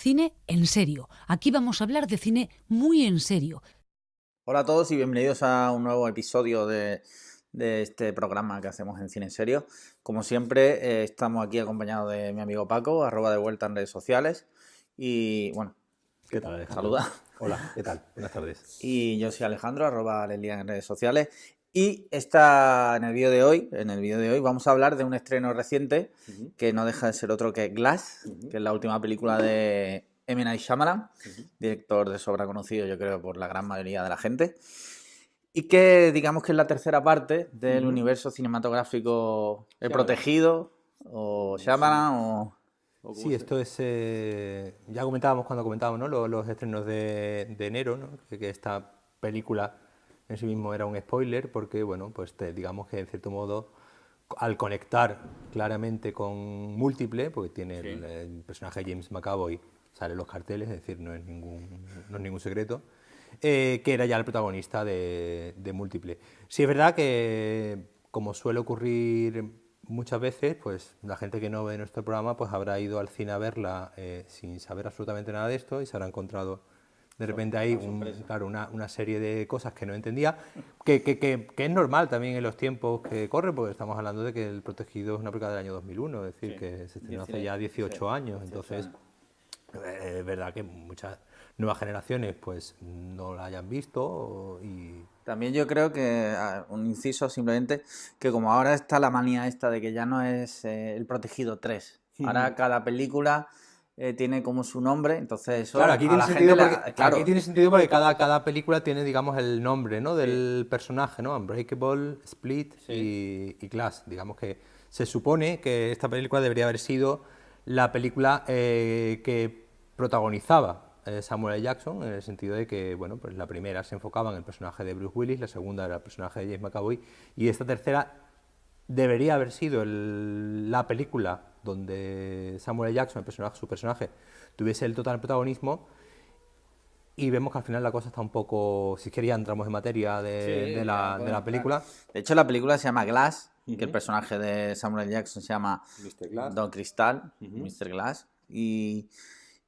cine en serio. Aquí vamos a hablar de cine muy en serio. Hola a todos y bienvenidos a un nuevo episodio de este programa que hacemos en Cine en Serio. Como siempre, estamos aquí acompañados de mi amigo Paco, @ de vuelta en redes sociales. Y bueno, ¿Qué tal, Alejandro? saluda. Hola, ¿qué tal? Buenas tardes. Y yo soy Alejandro, @Lelia en redes sociales. Y en el vídeo de hoy vamos a hablar de un estreno reciente que no deja de ser otro que Glass, que es la última película de M. Night Shyamalan, director de sobra conocido, yo creo, por la gran mayoría de la gente. Y que digamos que es la tercera parte del universo cinematográfico protegido, o Shyamalan, o... Sí, esto es... ya comentábamos cuando comentábamos, ¿no? los estrenos de enero, ¿no? Que esta película en sí mismo era un spoiler porque, bueno, pues digamos que en cierto modo, al conectar claramente con Múltiple, porque tiene el personaje de James McAvoy, sale en los carteles, es decir, no es ningún secreto, que era ya el protagonista de Múltiple. Sí, es verdad que, como suele ocurrir muchas veces, pues la gente que no ve nuestro programa pues habrá ido al cine a verla sin saber absolutamente nada de esto y se habrá encontrado de repente ahí una serie de cosas que no entendía, que es normal también en los tiempos que corren, porque estamos hablando de que El Protegido es una película del año 2001, es decir, que se estrenó hace ya 18 años, entonces es verdad que muchas nuevas generaciones pues no la hayan visto y... También yo creo que, un inciso simplemente, que como ahora está la manía esta de que ya no es El Protegido 3, ahora cada película tiene como su nombre, entonces eso Claro, aquí a tiene la sentido gente porque, claro, aquí tiene sentido porque cada película tiene, digamos, el nombre, ¿no? del personaje, ¿no? Unbreakable, Split y Glass. Digamos que se supone que esta película debería haber sido la película que protagonizaba Samuel L. Jackson, en el sentido de que, bueno, pues la primera se enfocaba en el personaje de Bruce Willis, la segunda era el personaje de James McAvoy, y esta tercera debería haber sido la película donde Samuel L. Jackson, su personaje, tuviese el total protagonismo, y vemos que al final la cosa está un poco, si quería entramos en materia de la película. De hecho, la película se llama Glass, que el personaje de Samuel L. Jackson se llama Mr. Glass. Don Cristal, Mr. Glass, y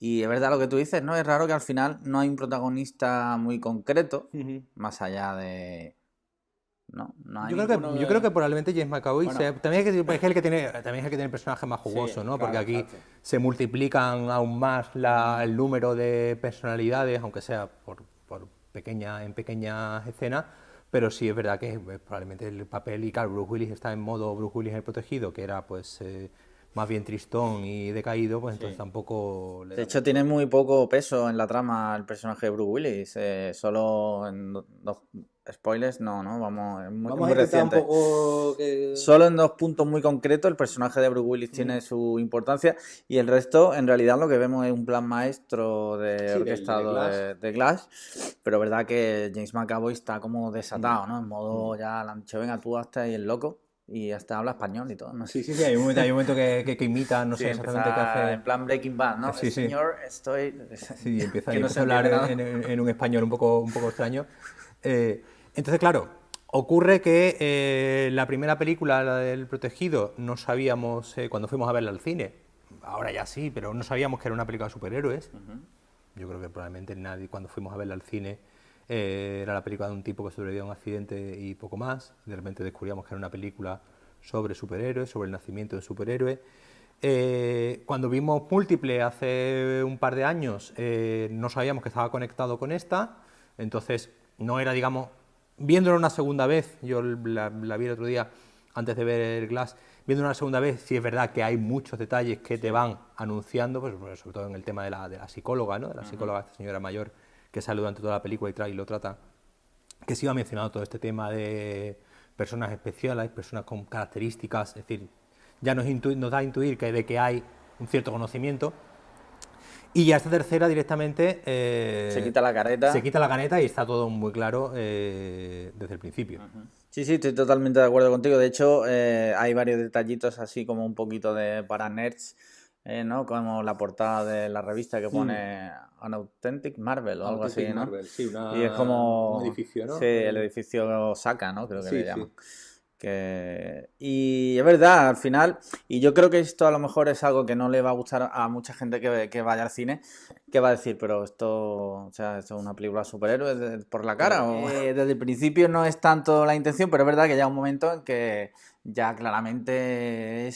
es verdad lo que tú dices, ¿no? Es raro que al final no hay un protagonista muy concreto, más allá de... No hay Yo creo que probablemente James McAvoy también es el que tiene el personaje más jugoso, ¿no? Porque aquí se multiplican aún más el número de personalidades, aunque sea en pequeñas escenas, pero sí es verdad que probablemente el papel, y claro, Bruce Willis está en modo Bruce Willis el protegido, que era pues más bien tristón y decaído, pues entonces tampoco... De hecho, tiene muy poco peso en la trama el personaje de Bruce Willis. Solo en dos spoilers, vamos, es muy reciente. un poco que... Solo en dos puntos muy concretos el personaje de Bruce Willis tiene su importancia, y el resto, en realidad, lo que vemos es un plan maestro orquestado de Glass. Pero es verdad que James McAvoy está como desatado, ¿no? En modo, ya le han dicho, venga, tú hasta ahí el loco. Y hasta habla español y todo, no sé. Sí, hay un momento que imita, no sé exactamente qué hace. En plan Breaking Bad, ¿no? Sí. Señor, estoy... Sí, empieza que no a se hablar entiende nada. en un español un poco extraño. Entonces, claro, ocurre que la primera película, la del Protegido, no sabíamos cuando fuimos a verla al cine. Ahora ya sí, pero no sabíamos que era una película de superhéroes. Yo creo que probablemente nadie, cuando fuimos a verla al cine, era la película de un tipo que sobrevivió a un accidente y poco más. De repente descubríamos que era una película sobre superhéroes, sobre el nacimiento de superhéroes. Cuando vimos Múltiple hace un par de años, no sabíamos que estaba conectado con esta, entonces no era, digamos, viéndolo una segunda vez, yo la vi el otro día antes de ver Glass, viéndolo una segunda vez, sí es verdad que hay muchos detalles que te van anunciando, pues sobre todo en el tema de la psicóloga, ¿no? De la psicóloga, esta señora mayor que sale durante toda la película y lo trata, que sí va mencionando todo este tema de personas especiales, personas con características, es decir, ya nos da a intuir de que hay un cierto conocimiento. Y ya esta tercera directamente... se quita la careta. Se quita la careta y está todo muy claro desde el principio. Sí, estoy totalmente de acuerdo contigo. De hecho, hay varios detallitos así como un poquito de para nerds, ¿no? Como la portada de la revista que pone An Authentic Marvel o algo así, ¿no? Marvel, sí, Y es como... un edificio, ¿no? Sí, el edificio Osaka, ¿no? Creo que le llaman. Y es verdad, al final, y yo creo que esto a lo mejor es algo que no le va a gustar a mucha gente que vaya al cine, que va a decir, pero esto, o sea, esto es una película de superhéroes por la cara. Desde el principio no es tanto la intención, pero es verdad que llega un momento en que ya claramente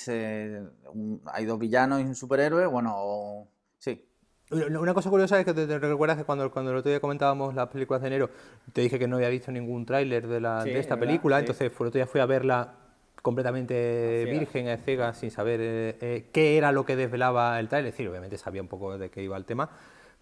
hay dos villanos y un superhéroe, bueno, sí. Una cosa curiosa es que te recuerdas que cuando el otro día comentábamos las películas de enero, te dije que no había visto ningún tráiler de esta película, sí. Entonces el otro día fui a verla completamente virgen, a ciegas, sin saber qué era lo que desvelaba el tráiler. Es decir, obviamente sabía un poco de qué iba el tema,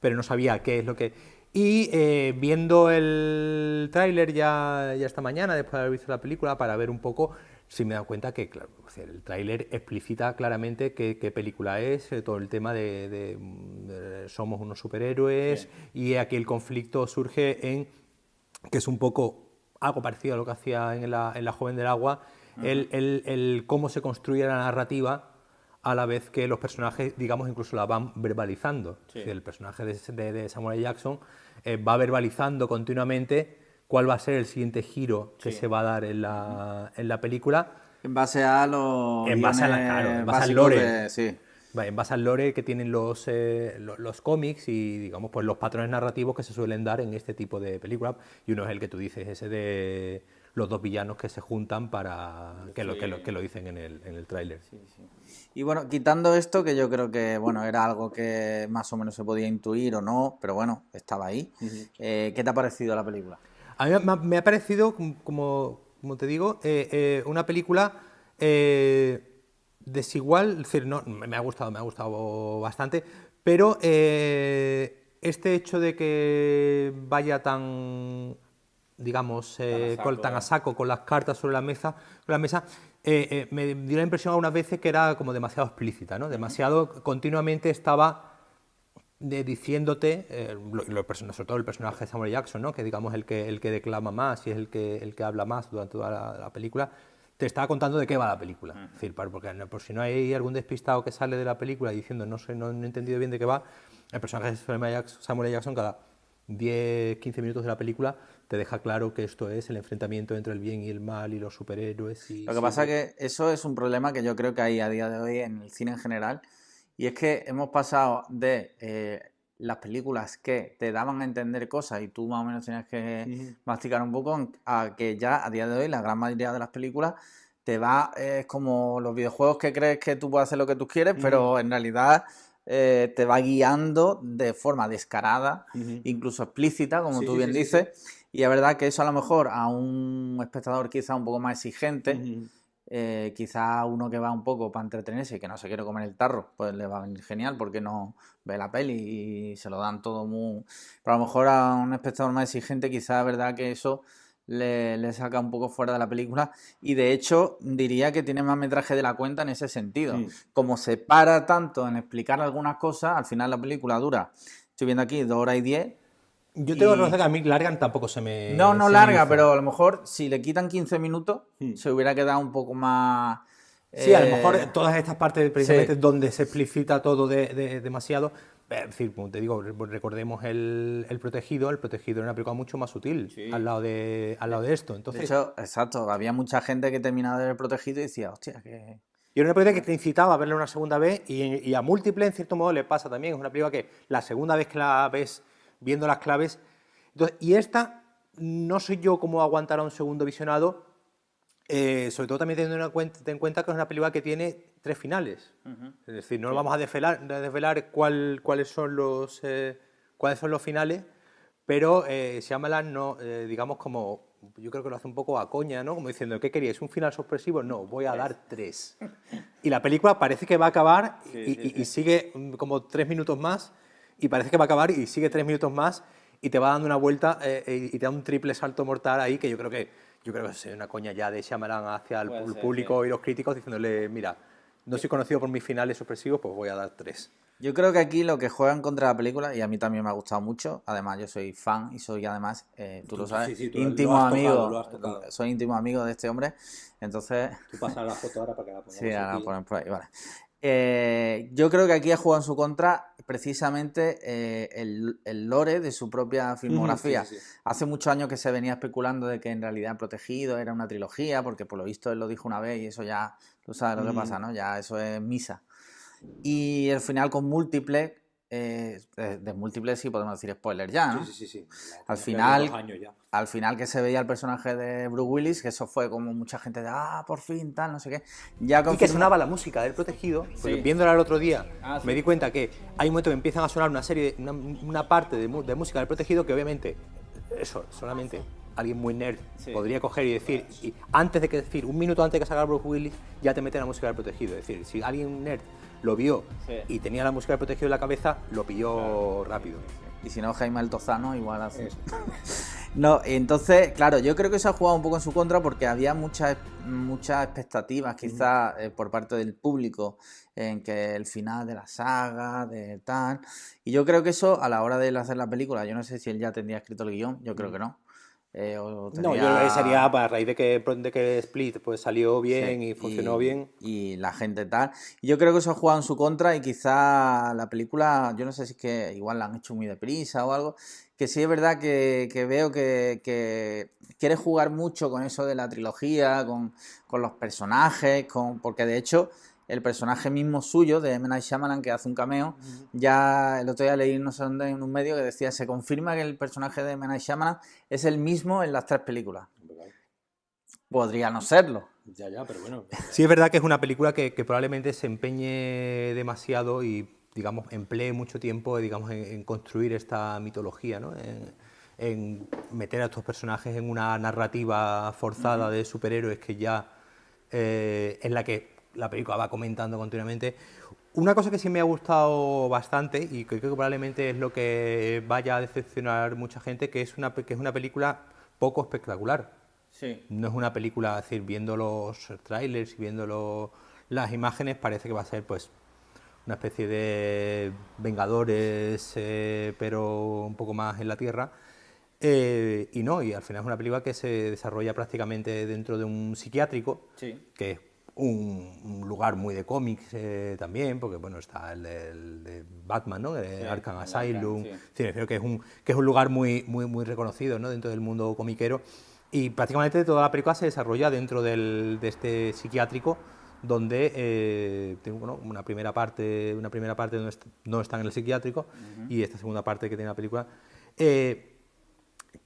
pero no sabía qué es lo que... Y viendo el tráiler ya esta mañana, después de haber visto la película, para ver un poco... Sí me he dado cuenta que, claro, el tráiler explicita claramente qué película es, todo el tema de somos unos superhéroes, y aquí el conflicto surge en que es un poco algo parecido a lo que hacía en la Joven del Agua, el cómo se construye la narrativa a la vez que los personajes, digamos, incluso la van verbalizando. Sí. El personaje de Samuel L. Jackson va verbalizando continuamente cuál va a ser el siguiente giro que se va a dar en la película. En base a los... En base al lore. Sí. En base al lore que tienen los cómics y, digamos, pues los patrones narrativos que se suelen dar en este tipo de películas. Y uno es el que tú dices, ese de los dos villanos que se juntan para... que lo dicen en el tráiler. Sí, sí. Y bueno, quitando esto, que yo creo que bueno era algo que más o menos se podía intuir o no, pero bueno, estaba ahí. ¿Qué te ha parecido la película? A mí me ha parecido, como te digo, una película desigual, es decir, no, me ha gustado bastante, pero este hecho de que vaya tan, digamos, tan a saco con las cartas sobre la mesa, me dio la impresión algunas veces que era como demasiado explícita, ¿no? Demasiado, continuamente estaba... diciéndote, sobre todo el personaje de Samuel Jackson, ¿no? Que digamos el que declama más y es el que habla más durante toda la película, te estaba contando de qué va la película. Es decir, porque por si no hay algún despistado que sale de la película diciendo no he entendido bien de qué va, el personaje de Samuel Jackson cada 10-15 minutos de la película te deja claro que esto es el enfrentamiento entre el bien y el mal y los superhéroes. Lo que pasa es que eso es un problema que yo creo que hay a día de hoy en el cine en general. Y es que hemos pasado de las películas que te daban a entender cosas y tú más o menos tenías que masticar un poco, a que ya a día de hoy la gran mayoría de las películas es como los videojuegos que crees que tú puedes hacer lo que tú quieres, pero en realidad te va guiando de forma descarada, incluso explícita, como tú bien dices. Y es verdad que eso a lo mejor a un espectador quizá un poco más exigente... quizá uno que va un poco para entretenerse y que no se quiere comer el tarro, pues le va a venir genial porque no ve la peli y se lo dan todo muy... Pero a lo mejor a un espectador más exigente quizá es verdad que eso le saca un poco fuera de la película y de hecho diría que tiene más metraje de la cuenta en ese sentido. Como se para tanto en explicar algunas cosas, al final la película dura, estoy viendo aquí, 2 horas y 10. Yo tengo que reconocer que a mí largan tampoco se me... No larga, pero a lo mejor si le quitan 15 minutos se hubiera quedado un poco más... Sí, a lo mejor todas estas partes precisamente donde se explicita todo demasiado... Es decir, como te digo, recordemos el Protegido. El Protegido era una película mucho más sutil al lado de esto. Entonces... De hecho, exacto, había mucha gente que terminaba de ver El Protegido y decía, hostia, que... Y era una película que te incitaba a verla una segunda vez y a múltiples, en cierto modo, le pasa también. Es una película que la segunda vez que la ves viendo las claves... Entonces, y esta, no sé yo cómo aguantará un segundo visionado, sobre todo también teniendo en cuenta que es una película que tiene 3 finales. Es decir, no vamos a desvelar cuáles son los finales, pero Shyamalan no, digamos como, yo creo que lo hace un poco a coña, ¿no? Como diciendo, ¿qué queríais? ¿Un final sorpresivo? No, voy a dar 3. Y la película parece que va a acabar y sigue como 3 minutos más, y parece que va a acabar y sigue 3 minutos más, y te va dando una vuelta y te da un triple salto mortal ahí que yo creo que es una coña ya de Shyamalan hacia el público y los críticos diciéndole, mira, no soy conocido por mis finales sorpresivos, pues voy a dar 3. Yo creo que aquí lo que juegan contra la película, y a mí también me ha gustado mucho, además yo soy fan y soy además, tú lo sabes, íntimo amigo, soy íntimo amigo de este hombre, entonces... Tú pasas la foto ahora para que la pongamos. Sí, ahora la ponen por ahí, vale. Yo creo que aquí ha jugado en su contra precisamente el lore de su propia filmografía. Sí, sí, sí. Hace muchos años que se venía especulando de que en realidad Protegido era una trilogía, porque por lo visto él lo dijo una vez y eso ya, tú sabes lo que pasa, ¿no? Ya eso es misa. Y el final con Múltiples, de Múltiples sí podemos decir spoiler ya, ¿no? Sí. Al final que se veía el personaje de Bruce Willis, que eso fue como mucha gente de, por fin, tal, no sé qué. Ya Y que sonaba la música del Protegido, porque viéndola el otro día Sí. me di cuenta que hay un momento que empiezan a sonar una parte de música del Protegido que obviamente, eso, solamente alguien muy nerd podría coger y decir, y antes de que decir, un minuto antes de que salga Bruce Willis, ya te mete la música del Protegido. Es decir, si alguien nerd lo vio y tenía la música del Protegido en la cabeza, lo pilló rápido. Y si no, Jaime Altozano igual hace. No, entonces, claro, yo creo que eso ha jugado un poco en su contra porque había muchas expectativas, quizás por parte del público, en que el final de la saga, de tal. Y yo creo que eso, a la hora de hacer la película, yo no sé si él ya tendría escrito el guión, yo creo que no. No, yo creo que sería a raíz de que Split pues salió bien y funcionó bien. Y la gente tal. Y yo creo que eso ha jugado en su contra y quizá la película, yo no sé si es que igual la han hecho muy deprisa o algo, que sí es verdad que veo que quiere jugar mucho con eso de la trilogía, con los personajes, porque de hecho el personaje mismo suyo de M. Night Shyamalan, que hace un cameo, ya el otro día leí no sé dónde en un medio que decía, se confirma que el personaje de M. Night Shyamalan es el mismo en las 3 películas. Podría no serlo. Ya, pero bueno. Sí, es verdad que es una película que probablemente se empeñe demasiado y, digamos, emplee mucho tiempo, digamos, en construir esta mitología, ¿no? En meter a estos personajes en una narrativa forzada de superhéroes que ya es la que la película va comentando continuamente. Una cosa que sí me ha gustado bastante y que creo que probablemente es lo que vaya a decepcionar mucha gente, que es una película poco espectacular. Sí. No es una película, es decir, viendo los trailers y viendo las imágenes parece que va a ser pues una especie de Vengadores, pero un poco más en la Tierra. Y al final es una película que se desarrolla prácticamente dentro de un psiquiátrico, que es un lugar muy de cómics también, porque bueno, está el de Batman, ¿no? Arkham Asylum. Sí, creo que es un lugar muy reconocido, ¿no? Dentro del mundo comiquero. Y prácticamente toda la película se desarrolla dentro de este psiquiátrico, donde tengo una primera parte donde no están en el psiquiátrico y esta segunda parte que tiene la película,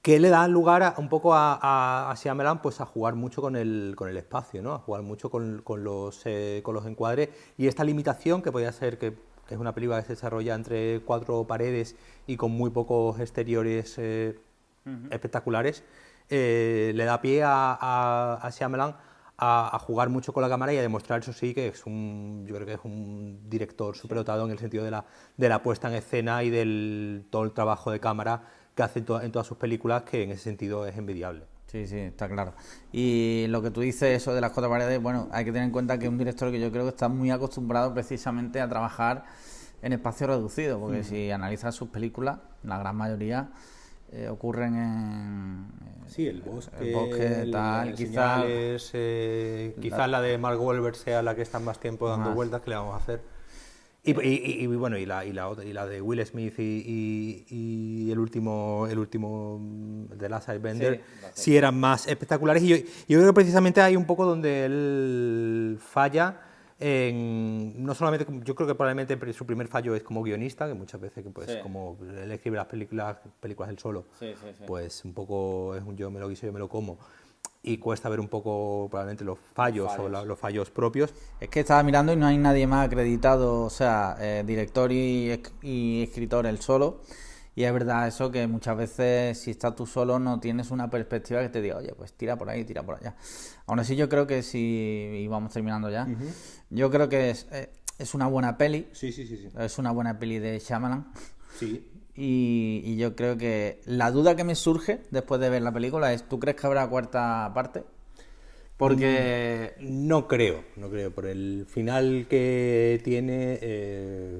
que le da lugar un poco a Shyamalan pues a jugar mucho con el espacio, ¿no? A jugar mucho con los encuadres y esta limitación que podría ser que es una película que se desarrolla entre 4 paredes y con muy pocos exteriores espectaculares, le da pie a Shyamalan a jugar mucho con la cámara y a demostrar, eso sí, que yo creo que es un director superdotado en el sentido de la puesta en escena y del todo el trabajo de cámara que hace en todas sus películas, que en ese sentido es envidiable. Sí, está claro. Y lo que tú dices, eso de las 4 paredes, bueno, hay que tener en cuenta que es un director que yo creo que está muy acostumbrado precisamente a trabajar en espacios reducidos, porque si analizas sus películas, la gran mayoría ocurren en el bosque tal, quizás la de Mark Wahlberg sea la que está más tiempo dando vueltas, que le vamos a hacer. Y bueno, y la de Will Smith y el último de Last Airbender sí eran más espectaculares, y yo creo que precisamente hay un poco donde él falla. No solamente, yo creo que probablemente su primer fallo es como guionista, que muchas veces como él escribe las películas él solo, pues un poco es un yo me lo guiso, yo me lo como, y cuesta ver un poco probablemente los fallos. O los fallos propios. Es que estaba mirando y no hay nadie más acreditado, o sea, director y escritor él solo. Y es verdad eso, que muchas veces si estás tú solo no tienes una perspectiva que te diga, oye, pues tira por ahí, tira por allá. Aún así yo creo que y vamos terminando ya, yo creo que es una buena peli. Sí. Es una buena peli de Shyamalan. Sí. Y yo creo que la duda que me surge después de ver la película es, ¿tú crees que habrá 4ª parte? Porque no creo, por el final que tiene,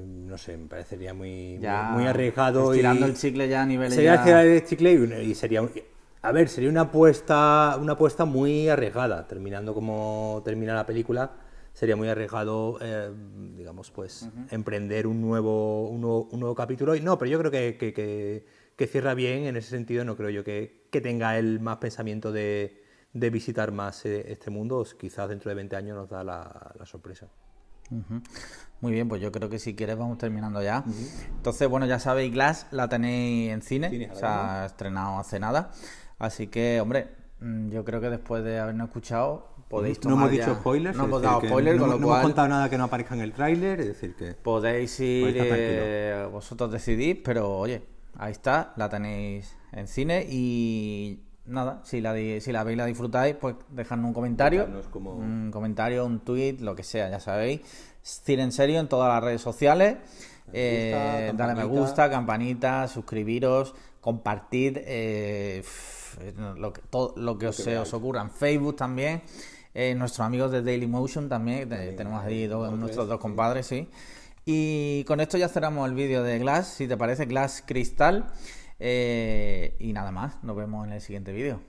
no sé, me parecería muy arriesgado. Estirando el chicle ya a nivel. Sería estirar el chicle y sería una apuesta muy arriesgada, terminando como termina la película, sería muy arriesgado, digamos, pues emprender un nuevo capítulo. Y no, pero yo creo que cierra bien en ese sentido. No creo yo que tenga él más pensamiento de visitar más este mundo. Quizás dentro de 20 años nos da la sorpresa. Muy bien, pues yo creo que si quieres vamos terminando ya. Entonces, bueno, ya sabéis, Glass la tenéis en cine, o sea, ha estrenado hace nada. Así que, hombre, yo creo que después de habernos escuchado podéis tomar no hemos dicho spoilers. No hemos dado spoilers, con lo no cual hemos contado nada que no aparezca en el tráiler, es decir que podéis ir, estar vosotros decidís, pero oye, ahí está, la tenéis en cine y nada, si la veis y la disfrutáis, pues dejadnos un comentario, un tweet, lo que sea, ya sabéis. Cine en Serio en todas las redes sociales. Dale me gusta, campanita, suscribiros, compartid todo lo que os ocurra en Facebook también. Nuestros amigos de Dailymotion también tenemos ahí nuestros dos compadres, sí. Y con esto ya cerramos el vídeo de Glass, si te parece, Glass Cristal. Y nada más, nos vemos en el siguiente vídeo.